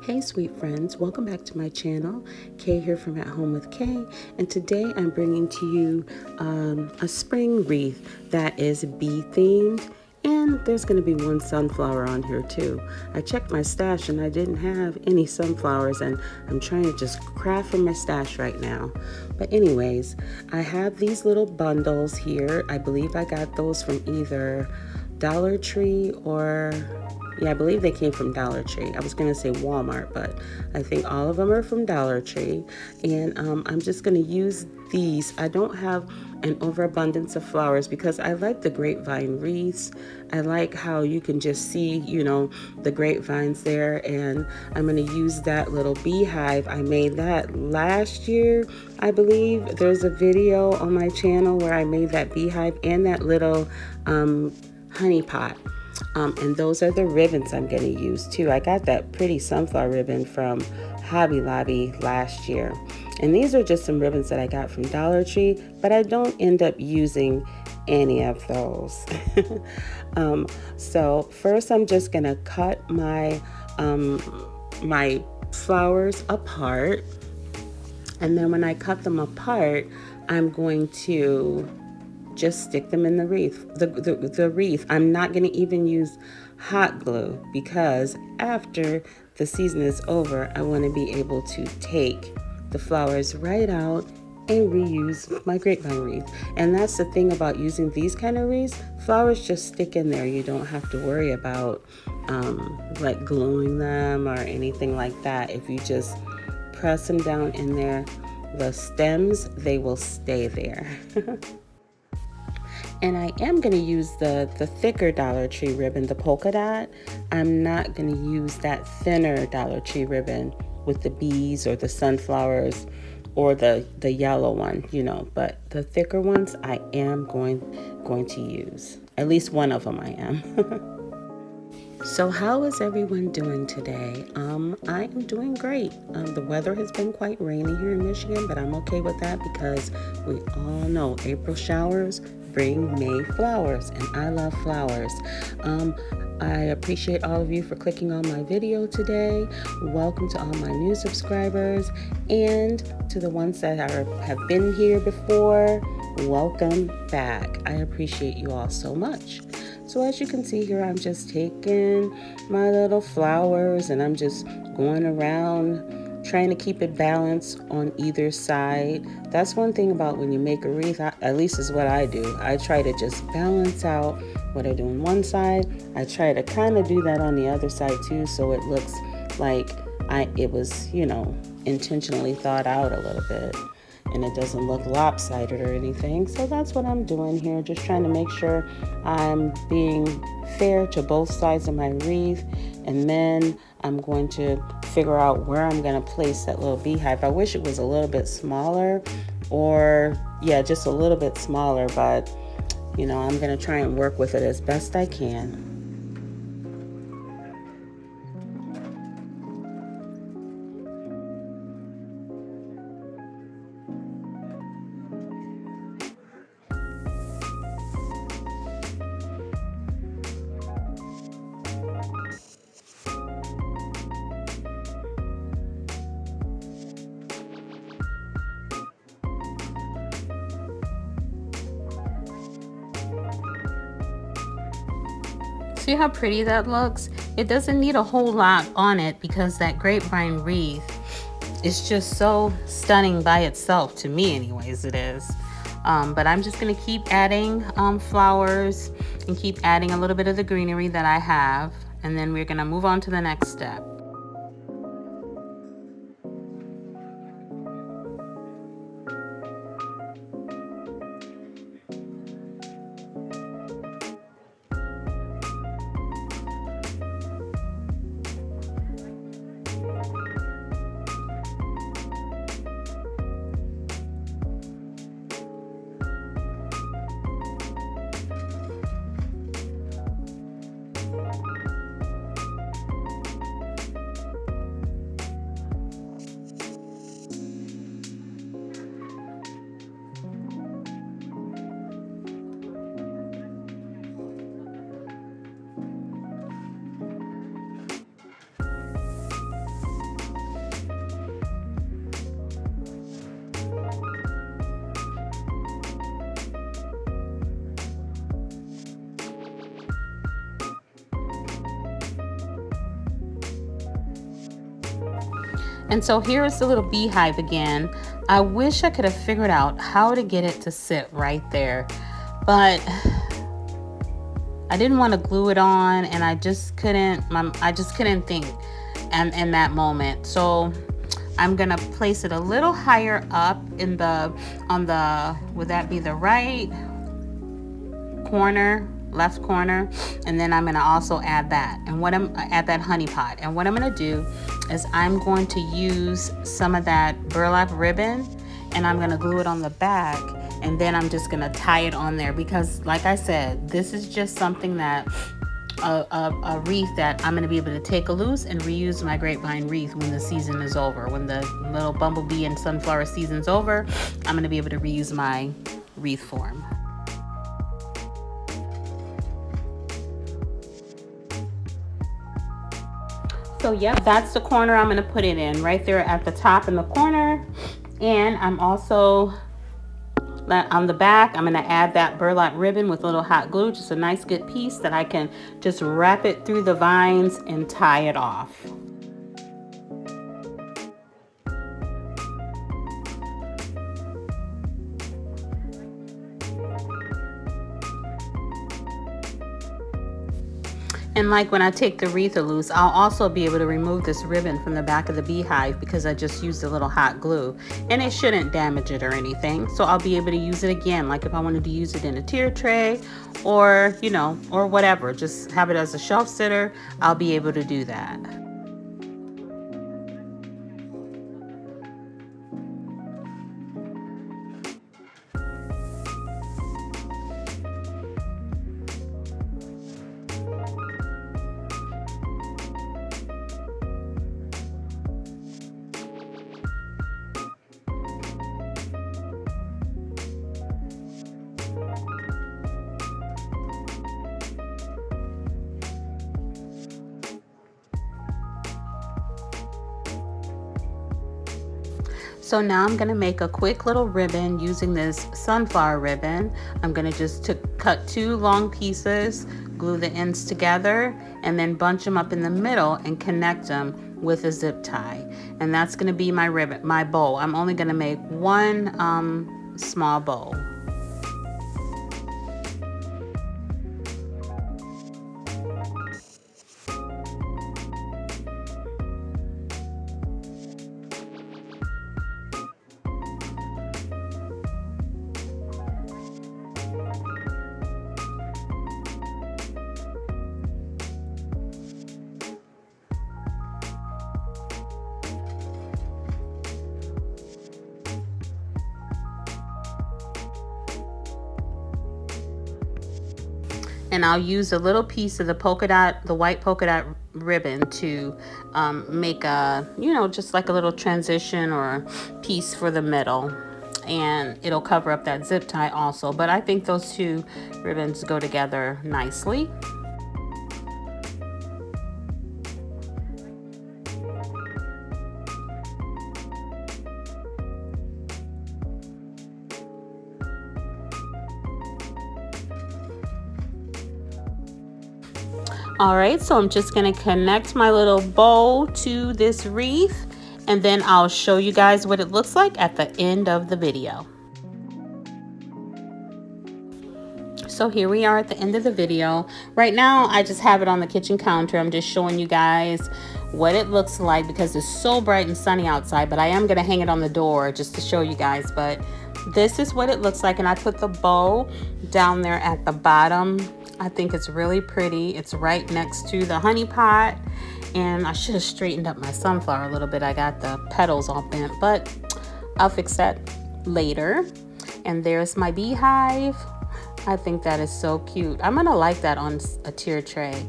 Hey sweet friends, welcome back to my channel. Kay here from At Home with Kay, and today I'm bringing to you a spring wreath that is bee themed, and there's going to be one sunflower on here too. I checked my stash and I didn't have any sunflowers, and I'm trying to just craft from my stash right now. But anyways, I have these little bundles here. I believe I got those from either Dollar Tree or I believe they came from Dollar Tree. I was going to say Walmart, but I think all of them are from Dollar Tree. And I'm just going to use these. I don't have an overabundance of flowers because I like the grapevine wreaths. I like how you can just see, the grapevines there. And I'm going to use that little beehive. I made that last year, I believe. There's a video on my channel where I made that beehive and that little honey pot. And those are the ribbons I'm going to use too. I got that pretty sunflower ribbon from Hobby Lobby last year. And these are just some ribbons that I got from Dollar Tree, but I don't end up using any of those. So first I'm just going to cut my, my flowers apart. And then when I cut them apart, I'm going to just stick them in the wreath. The wreath. I'm not going to even use hot glue because after the season is over, I want to be able to take the flowers right out and reuse my grapevine wreath. And that's the thing about using these kind of wreaths. Flowers just stick in there. You don't have to worry about like gluing them or anything like that. If you just press them down in there, the stems, they will stay there. And I am going to use the thicker Dollar Tree ribbon, the polka dot. I'm not going to use that thinner Dollar Tree ribbon with the bees or the sunflowers or the yellow one, But the thicker ones I am going to use. At least one of them I am. So how is everyone doing today? I am doing great. The weather has been quite rainy here in Michigan, but I'm okay with that because we all know April showers bring May flowers, and I love flowers. I appreciate all of you for clicking on my video today. Welcome to all my new subscribers, and to the ones that have been here before, welcome back. I appreciate you all so much. So as you can see here, I'm just taking my little flowers and I'm just going around trying to keep it balanced on either side. That's one thing about when you make a wreath, at least is what I do. I try to just balance out what I do on one side. I try to kind of do that on the other side too, so it looks like it was, intentionally thought out a little bit. And it doesn't look lopsided or anything. So that's what I'm doing here, just trying to make sure I'm being fair to both sides of my wreath. And then I'm going to figure out where I'm going to place that little beehive. I wish it was a little bit smaller, or just a little bit smaller, but I'm going to try and work with it as best I can. See how pretty that looks? It doesn't need a whole lot on it because that grapevine wreath is just so stunning by itself. To me anyways, it is. But I'm just going to keep adding flowers and keep adding a little bit of the greenery that I have. And then we're going to move on to the next step. And so here's the little beehive again. I wish I could have figured out how to get it to sit right there, but I didn't want to glue it on, and I just couldn't think in that moment. So I'm gonna place it a little higher up in would that be the right corner, left corner, and then I'm gonna also add that, and add that honey pot. And what I'm gonna do is I'm going to use some of that burlap ribbon, and I'm gonna glue it on the back, and then I'm just gonna tie it on there, because like I said, this is just something that a wreath that I'm gonna be able to take loose and reuse my grapevine wreath when the season is over. When the little bumblebee and sunflower season's over, I'm gonna be able to reuse my wreath form. So yep, that's the corner I'm gonna put it in, right there at the top in the corner. And I'm also, on the back, I'm gonna add that burlap ribbon with a little hot glue, just a nice good piece that I can just wrap it through the vines and tie it off. And like when I take the wreath loose, I'll also be able to remove this ribbon from the back of the beehive, because I just used a little hot glue, and it shouldn't damage it or anything. So I'll be able to use it again, like if I wanted to use it in a tier tray, or or whatever, just have it as a shelf sitter, I'll be able to do that. So now I'm gonna make a quick little ribbon using this sunflower ribbon. I'm gonna just cut 2 long pieces, glue the ends together, and then bunch them up in the middle and connect them with a zip tie. And that's gonna be my ribbon, my bow. I'm only gonna make 1 small bow. And I'll use a little piece of the white polka dot ribbon to make a, just like a little transition or piece for the middle. And it'll cover up that zip tie also. But I think those 2 ribbons go together nicely. All right, so I'm just gonna connect my little bow to this wreath, and then I'll show you guys what it looks like at the end of the video. So here we are at the end of the video. Right now, I just have it on the kitchen counter. I'm just showing you guys what it looks like because it's so bright and sunny outside, but I am gonna hang it on the door just to show you guys. But this is what it looks like, and I put the bow down there at the bottom. I think it's really pretty. It's right next to the honey pot, and I should have straightened up my sunflower a little bit. I got the petals all bent, but I'll fix that later. And there's my beehive. I think that is so cute. I'm gonna like that on a tiered tray.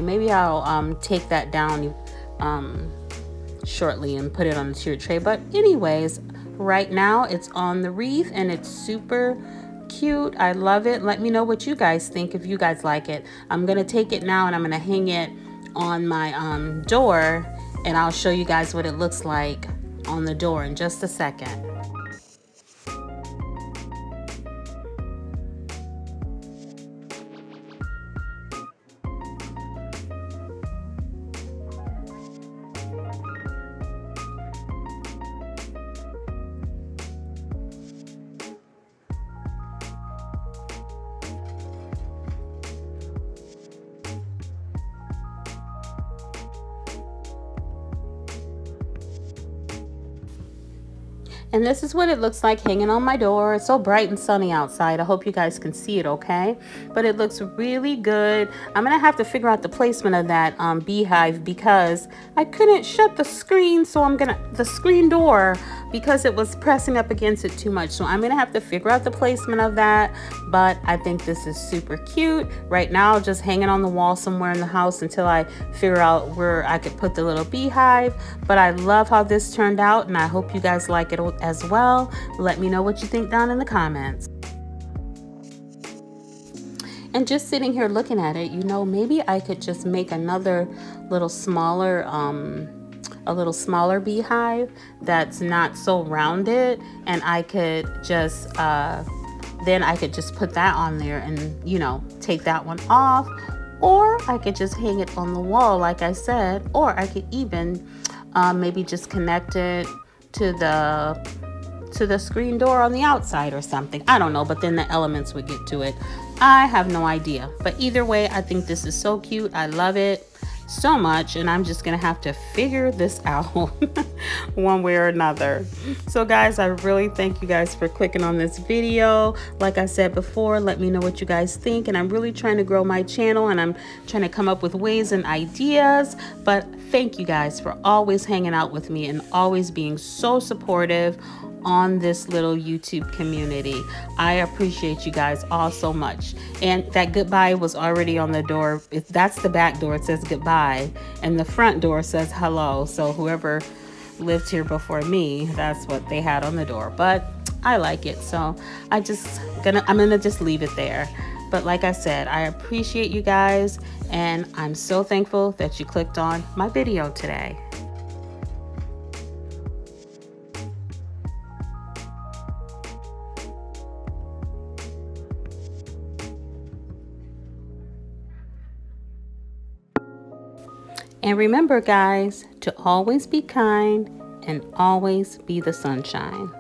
Maybe I'll take that down shortly and put it on a tiered tray. But anyways, right now it's on the wreath and it's super cute. I love it. Let me know what you guys think, if you guys like it. I'm gonna take it now and I'm gonna hang it on my door, and I'll show you guys what it looks like on the door in just a second. And this is what it looks like hanging on my door. It's so bright and sunny outside. I hope you guys can see it okay. But it looks really good. I'm going to have to figure out the placement of that beehive because I couldn't shut the screen. So the screen door, because it was pressing up against it too much. So I'm going to have to figure out the placement of that. But I think this is super cute. Right now, just hanging on the wall somewhere in the house until I figure out where I could put the little beehive. But I love how this turned out, and I hope you guys like it as well. Let me know what you think down in the comments. And just sitting here looking at it, you know, maybe I could just make another little smaller a little smaller beehive that's not so rounded, and I could just then I could just put that on there and, you know, take that one off, or I could just hang it on the wall like I said, or I could even maybe just connect it to the screen door on the outside or something. I don't know, but then the elements would get to it. I have no idea, but either way, I think this is so cute. I love it so much, and I'm just gonna have to figure this out one way or another. So guys, I really thank you guys for clicking on this video. Like I said before, let me know what you guys think, and I'm really trying to grow my channel, and I'm trying to come up with ways and ideas. But thank you guys for always hanging out with me and always being so supportive on this little YouTube community. I appreciate you guys all so much. And that goodbye was already on the door. If that's the back door, it says goodbye, and the front door says hello. So whoever lived here before me, that's what they had on the door. But I like it, so I'm gonna just leave it there. But like I said, I appreciate you guys, and I'm so thankful that you clicked on my video today. And remember, guys, to always be kind and always be the sunshine.